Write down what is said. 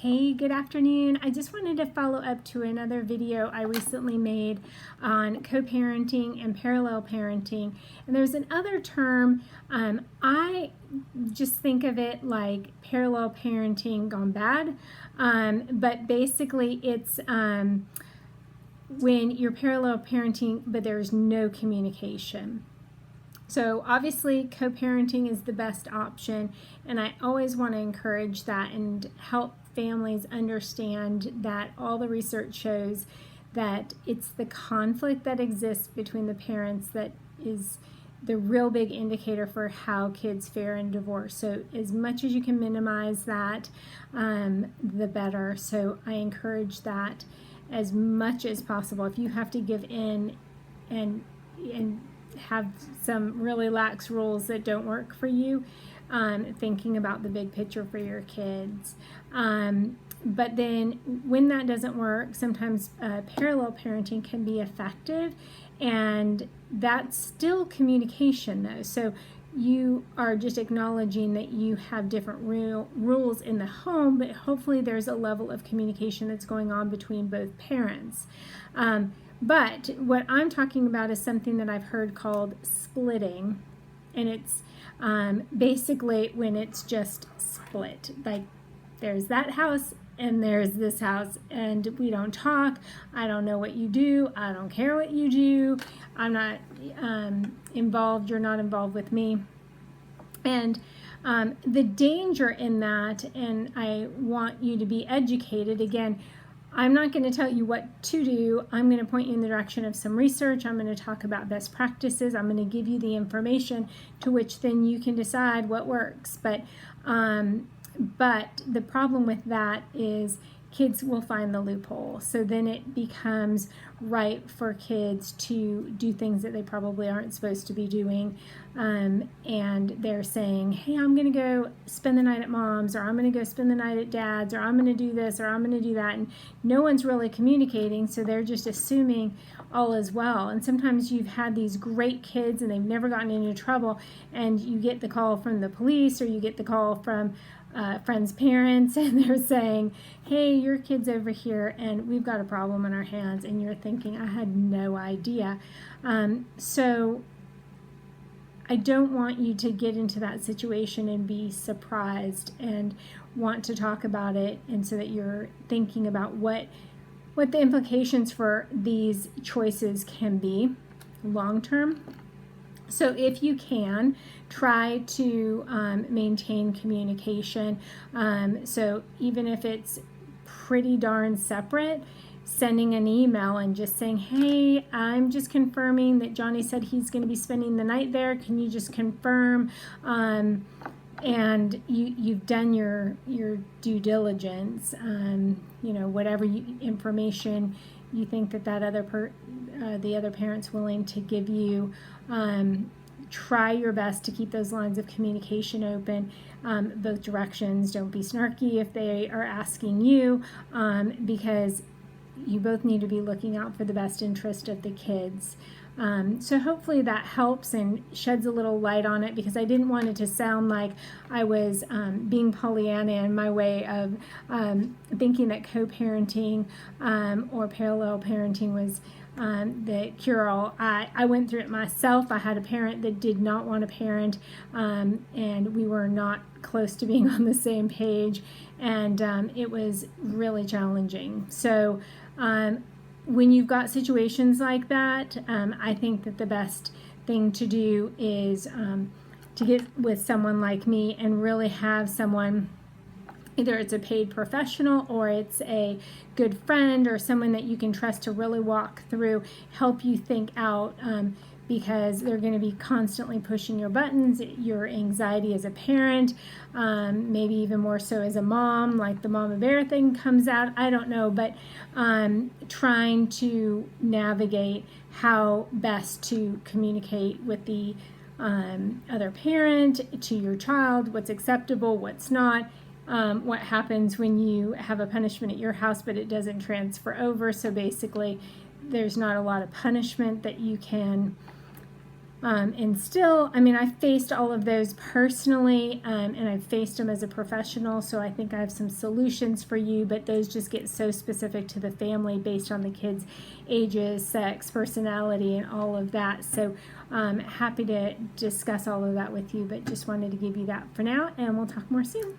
Hey, good afternoon. I just wanted to follow up to another video I recently made on co-parenting and parallel parenting. And there's another term, I just think of it like parallel parenting gone bad, but basically it's when you're parallel parenting but there's no communication. So obviously co-parenting is the best option, and I always want to encourage that and help families understand that all the research shows that it's the conflict that exists between the parents that is the real big indicator for how kids fare in divorce. So as much as you can minimize that, the better. So I encourage that as much as possible. If you have to give in and have some really lax rules that don't work for you, thinking about the big picture for your kids. But then when that doesn't work, sometimes parallel parenting can be effective, and that's still communication though. So you are just acknowledging that you have different rules in the home, but hopefully there's a level of communication that's going on between both parents. But what I'm talking about is something that I've heard called splitting, and it's basically when it's just split. Like there's that house and there's this house, and we don't talk. I don't know what you do. I don't care what you do. I'm not involved. You're not involved with me. And the danger in that, and I want you to be educated, again, I'm not going to tell you what to do. I'm going to point you in the direction of some research. I'm going to talk about best practices. I'm going to give you the information to which then you can decide what works. But the problem with that is kids will find the loophole. So then it becomes right for kids to do things that they probably aren't supposed to be doing. And they're saying, hey, I'm going to go spend the night at mom's, or I'm going to go spend the night at dad's, or I'm going to do this, or I'm going to do that. And no one's really communicating, so they're just assuming all is well. And sometimes you've had these great kids and they've never gotten into trouble, and you get the call from the police, or you get the call from friends' parents, and they're saying, hey, your kid's over here and we've got a problem on our hands, and you're thinking, I had no idea. So I don't want you to get into that situation and be surprised and want to talk about it, and so that you're thinking about what the implications for these choices can be long term. So if you can, try to maintain communication. So even if it's pretty darn separate, sending an email and just saying, hey, I'm just confirming that Johnny said he's going to be spending the night there. Can you just confirm? And you've done your due diligence. Whatever information you think that the other parent's willing to give you. Try your best to keep those lines of communication open, both directions. Don't be snarky if they are asking you, because you both need to be looking out for the best interest of the kids. So hopefully that helps and sheds a little light on it, because I didn't want it to sound like I was being Pollyanna in my way of thinking that co-parenting or parallel parenting was the cure-all. I went through it myself. I had a parent that did not want to parent, and we were not close to being on the same page, and it was really challenging. So when you've got situations like that, I think that the best thing to do is to get with someone like me and really have someone, either it's a paid professional or it's a good friend or someone that you can trust, to really walk through, help you think out, because they're going to be constantly pushing your buttons, your anxiety as a parent, maybe even more so as a mom, like the mama bear thing comes out, I don't know, but trying to navigate how best to communicate with the other parent, to your child, what's acceptable, what's not. What happens when you have a punishment at your house but it doesn't transfer over. So basically there's not a lot of punishment that you can And still, I mean, I've faced all of those personally, and I've faced them as a professional, so I think I have some solutions for you, but those just get so specific to the family based on the kids' ages, sex, personality, and all of that. So happy to discuss all of that with you, but just wanted to give you that for now, and we'll talk more soon.